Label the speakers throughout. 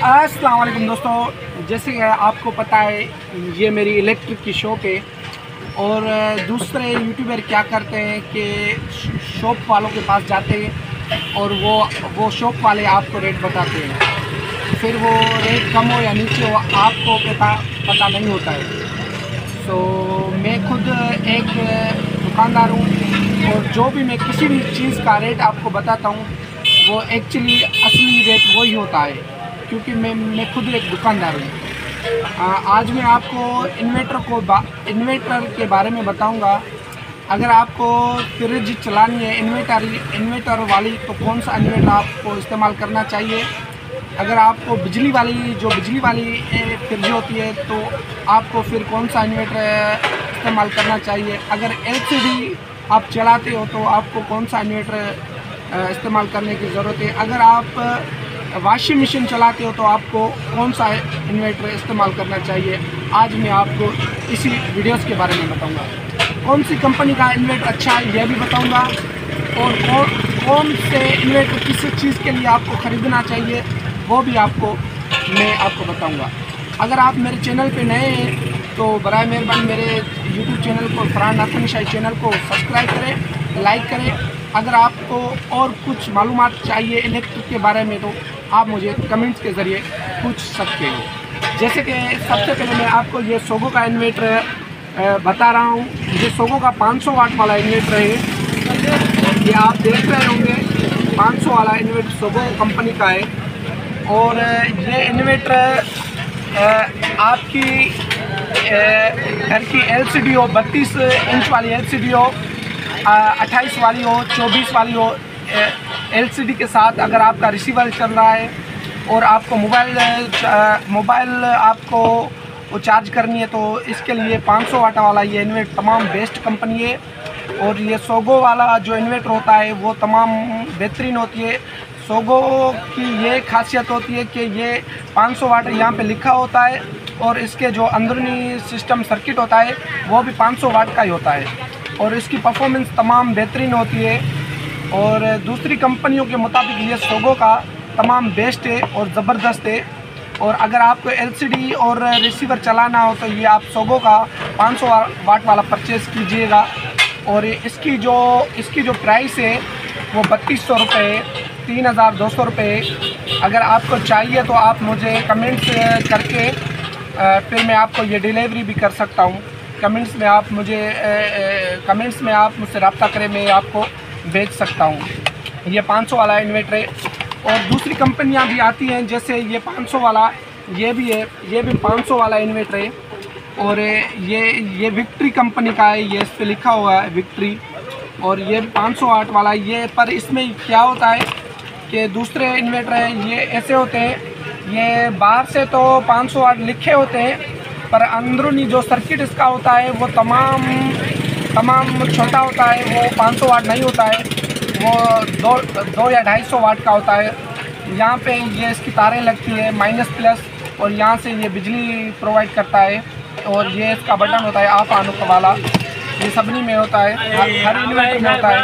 Speaker 1: अस्सलाम वालेकुम दोस्तों, जैसे कि आपको पता है ये मेरी इलेक्ट्रिक की शॉप है। और दूसरे यूट्यूबर क्या करते हैं कि शॉप वालों के पास जाते हैं और वो शॉप वाले आपको रेट बताते हैं, फिर वो रेट कम हो या नीचे हो आपको पता नहीं होता है। तो मैं खुद एक दुकानदार हूँ और जो भी मैं किसी भी चीज़ का रेट आपको बताता हूँ वो एक्चुअली असली रेट वही होता है, क्योंकि मैं खुद एक दुकानदार हूँ। आज मैं आपको इन्वर्टर के बारे में बताऊंगा। अगर आपको फ्रिज चलानी है इन्वर्टर वाली, तो कौन सा इन्वर्टर आपको इस्तेमाल करना चाहिए। अगर आपको बिजली वाली फ्रिज होती है तो आपको फिर कौन सा इन्वर्टर इस्तेमाल करना चाहिए। अगर एलसीडी आप चलाते हो तो आपको कौन सा इन्वर्टर इस्तेमाल करने की ज़रूरत है। अगर आप वॉशिंग मशीन चलाते हो तो आपको कौन सा इन्वर्टर इस्तेमाल करना चाहिए। आज मैं आपको इसी वीडियोस के बारे में बताऊंगा। कौन सी कंपनी का इन्वर्टर अच्छा है यह भी बताऊंगा, और कौन से इन्वर्टर किस चीज़ के लिए आपको ख़रीदना चाहिए वो भी मैं आपको बताऊंगा। अगर आप मेरे चैनल पे नए हैं तो बराए मेहरबानी मेरे यूट्यूब चैनल को फरहान नाथन शाही चैनल को सब्सक्राइब करें, लाइक करें। अगर आपको और कुछ मालूमात चाहिए इलेक्ट्रिक के बारे में तो आप मुझे कमेंट्स के ज़रिए पूछ सकते हो। जैसे कि सबसे पहले मैं आपको ये सोगो का इन्वर्टर बता रहा हूँ। ये सोगो का 500 वाट वाला इन्वर्टर है। ये आप देख रहे होंगे 500 वाला इन्वर्टर सोगो कंपनी का है। और ये इन्वर्टर आपकी घर की LCD हो, 32 इंच वाली LCD हो, 28 वाली हो, 24 वाली हो, LCD के साथ अगर आपका रिसीवर चल रहा है और आपको मोबाइल आपको चार्ज करनी है तो इसके लिए 500 वाट वाला ये इन्वर्टर तमाम बेस्ट कंपनी है। और ये सोगो वाला जो इन्वर्टर होता है वो तमाम बेहतरीन होती है। सोगो की ये खासियत होती है कि ये 500 वाट यहाँ पे लिखा होता है और इसके जो अंदरूनी सिस्टम सर्किट होता है वो भी 500 वाट का ही होता है और इसकी परफॉर्मेंस तमाम बेहतरीन होती है। और दूसरी कंपनियों के मुताबिक ये सोगो का तमाम बेस्ट है और ज़बरदस्त है। और अगर आपको LCD और रिसीवर चलाना हो तो ये आप सोगो का 500 वाट वाला परचेज़ कीजिएगा। और इसकी जो प्राइस है वो 3200 रुपये, 3200 रुपये। अगर आपको चाहिए तो आप मुझे कमेंट्स करके फिर मैं आपको ये डिलीवरी भी कर सकता हूँ। कमेंट्स में आप मुझसे रब्ता करें, मैं आपको भेज सकता हूँ। ये 500 वाला इन्वर्टर है। और दूसरी कंपनियाँ भी आती हैं, जैसे ये 500 वाला ये भी है, ये भी 500 वाला इन्वर्टर है। और ये विक्ट्री कंपनी का है, ये इस पर लिखा हुआ है विक्ट्री। और ये 500 वाट वाला ये, पर इसमें क्या होता है कि दूसरे इन्वर्टर हैं ये ऐसे होते हैं, ये बाहर से तो 500 वाट लिखे होते हैं पर अंदरूनी जो सर्किट इसका होता है वो तमाम छोटा होता है। वो 500 वाट नहीं होता है, वो 2 या 250 वाट का होता है। यहाँ पे ये इसकी तारें लगती है माइनस प्लस, और यहाँ से ये बिजली प्रोवाइड करता है। और ये इसका बटन होता है ऑफ ऑन वाला, ये सबनी में होता है, हर इन्वर्टर में होता है।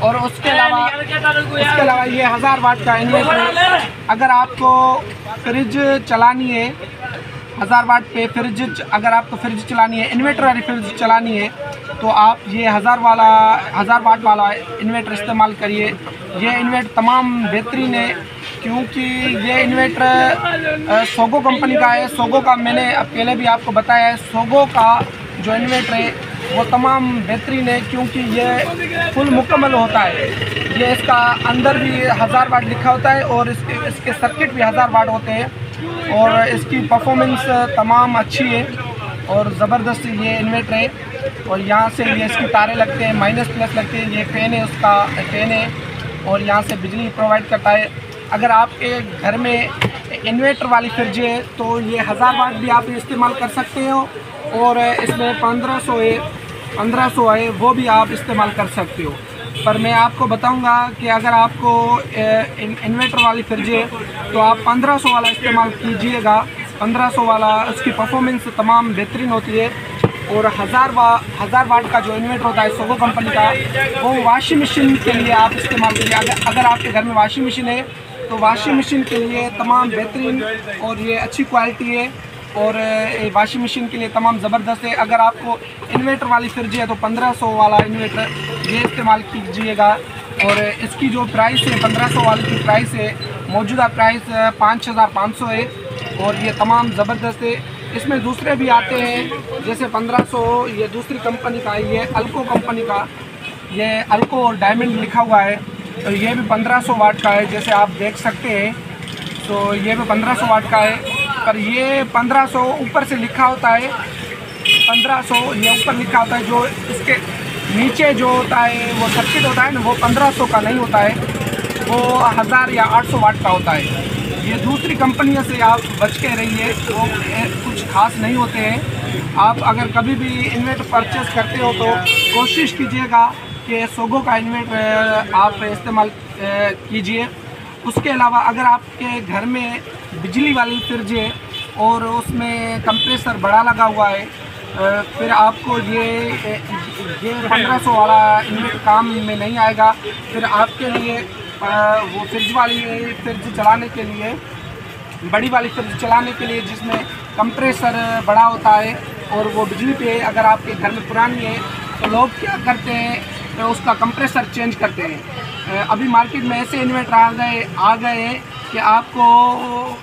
Speaker 1: और उसके अलावा ये 1000 वाट का इन्वर्टर है। अगर आपको फ्रिज चलानी है 1000 वाट पे अगर आपको फ्रिज चलानी है, इन्वर्टर वाली फ्रिज चलानी है तो आप ये 1000 वाट वाला इन्वर्टर इस्तेमाल करिए। ये इन्वर्टर तमाम बेहतरीन है, क्योंकि ये इन्वर्टर सोगो कंपनी का है। सोगो का मैंने पहले भी आपको बताया है, सोगो का जो इन्वर्टर है वो तमाम बेहतरीन है, क्योंकि ये फुल मुकम्मल होता है। ये इसका अंदर भी 1000 वाट लिखा होता है और इसके सर्किट भी 1000 वाट होते हैं। और इसकी परफॉर्मेंस तमाम अच्छी है और ज़बरदस्त ये इन्वर्टर है। और यहाँ से ये इसकी तारें लगते हैं, माइनस प्लस लगते हैं, ये फैन है, उसका फैन है और यहाँ से बिजली प्रोवाइड करता है। अगर आपके घर में इन्वर्टर वाली फ्रिज है तो ये 1000 वाट भी आप इस्तेमाल कर सकते हो। और इसमें 1500 है वो भी आप इस्तेमाल कर सकते हो। पर मैं आपको बताऊंगा कि अगर आपको इन्वर्टर वाली फ्रिज है तो आप 1500 वाला इस्तेमाल कीजिएगा। 1500 वाला उसकी परफॉर्मेंस तमाम बेहतरीन होती है। और 1000 वाट का जो इन्वर्टर होता है सोगो कंपनी का, वो वॉशिंग मशीन के लिए आप इस्तेमाल कीजिए। अगर आपके घर में वॉशिंग मशीन है तो वॉशिंग मशीन के लिए तमाम बेहतरीन और ये अच्छी क्वालिटी है और वॉशिंग मशीन के लिए तमाम ज़बरदस्त है। अगर आपको इन्वर्टर वाली फ्रिज है तो 1500 वाला इन्वर्टर ये इस्तेमाल कीजिएगा और इसकी जो प्राइस है 1500 वाली की प्राइस है, मौजूदा प्राइस 5500 है और ये तमाम ज़बरदस्त है। इसमें दूसरे भी आते हैं जैसे 1500, ये दूसरी कंपनी का है, ये अल्को कंपनी का, ये अल्को और डायमंड लिखा हुआ है, तो ये भी 1500 वाट का है जैसे आप देख सकते हैं। तो ये भी 1500 वाट का है, पर ये 1500 ऊपर से लिखा होता है, 1500 ये ऊपर लिखा होता है, जो इसके नीचे जो होता है वो सर्किट होता है ना, वो 1500 का नहीं होता है, वो 1000 या 800 वाट का होता है। ये दूसरी कंपनियों से आप बच के रहिए, वो कुछ खास नहीं होते हैं। आप अगर कभी भी इन्वर्टर परचेस करते हो तो कोशिश कीजिएगा कि सोगो का इन्वर्टर आप इस्तेमाल कीजिए। उसके अलावा अगर आपके घर में बिजली वाली फ्रिज है और उसमें कंप्रेसर बड़ा लगा हुआ है, फिर आपको ये 1500 वाला इन्वर्टर काम में नहीं आएगा। फिर आपके लिए वो फ्रिज चलाने के लिए, बड़ी वाली फ्रिज चलाने के लिए जिसमें कंप्रेसर बड़ा होता है और वो बिजली पे अगर आपके घर में पुरानी है तो लोग क्या करते हैं, तो उसका कंप्रेसर चेंज करते हैं। अभी मार्केट में ऐसे इन्वर्टर आ गए हैं कि आपको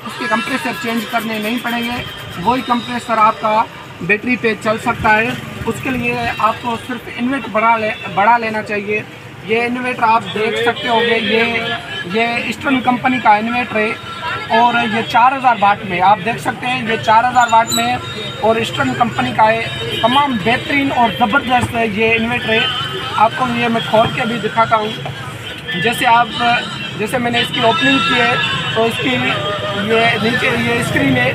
Speaker 1: उसके कंप्रेसर चेंज करने नहीं पड़ेंगे, वही कंप्रेसर आपका बैटरी पे चल सकता है। उसके लिए आपको सिर्फ इन्वर्टर बड़ा लेना चाहिए। ये इन्वर्टर आप देख सकते होंगे, ये ईस्टर्न कंपनी का इन्वर्टर है और ये 4000 वाट में, आप देख सकते हैं ये 4000 वाट में और ईस्टर्न कंपनी का है। तमाम बेहतरीन और ज़बरदस्त ये इन्वर्टर है। आपको ये मैं खोल के भी दिखाता हूँ। जैसे मैंने इसकी ओपनिंग की है तो इसकी ये नीचे ये स्क्रीन है,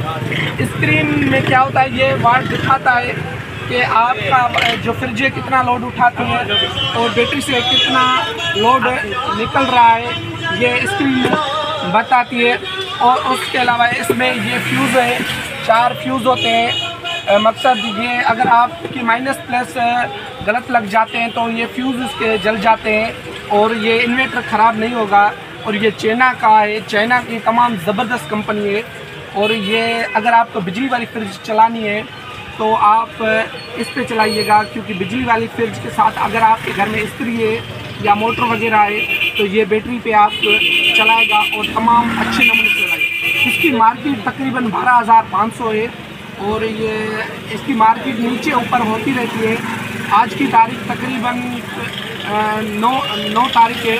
Speaker 1: स्क्रीन में क्या होता है, ये वाट दिखाता है कि आपका जो फ्रिज है कितना लोड उठाती है और बैटरी से कितना लोड निकल रहा है, ये स्क्रीन बताती है। और उसके अलावा इसमें ये फ्यूज़ है, 4 फ्यूज़ होते हैं। मकसद ये अगर आपकी माइनस प्लस गलत लग जाते हैं तो ये फ्यूज़ इसके जल जाते हैं और ये इन्वर्टर ख़राब नहीं होगा। और ये चाइना का है, चाइना की तमाम ज़बरदस्त कंपनी है। और ये अगर आपको बिजली वाली फ्रिज चलानी है तो आप इस पे चलाइएगा, क्योंकि बिजली वाली फ्रिज के साथ अगर आपके घर में इस्त्री है या मोटर वगैरह है तो ये बैटरी पे आप चलाएगा और तमाम अच्छे नमूने चलाएगा। इसकी मार्केट तकरीबन 12500 है और ये इसकी मार्केट नीचे ऊपर होती रहती है। आज की तारीख तकरीबन 9 तारीख है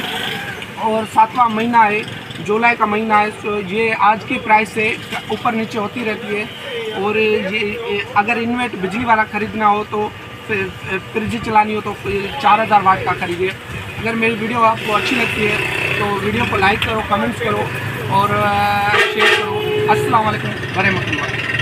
Speaker 1: और 7वां महीना है, जुलाई का महीना है। तो ये आज की प्राइस से ऊपर नीचे होती रहती है। और ये अगर इन्वर्टर बिजली वाला ख़रीदना हो तो फ्रिज चलानी हो तो 4000 वाट का खरीदिए। अगर मेरी वीडियो आपको अच्छी लगती है तो वीडियो को लाइक करो, कमेंट्स करो और शेयर करो। अस्सलाम वालेकुम व रहमतुल्लाह।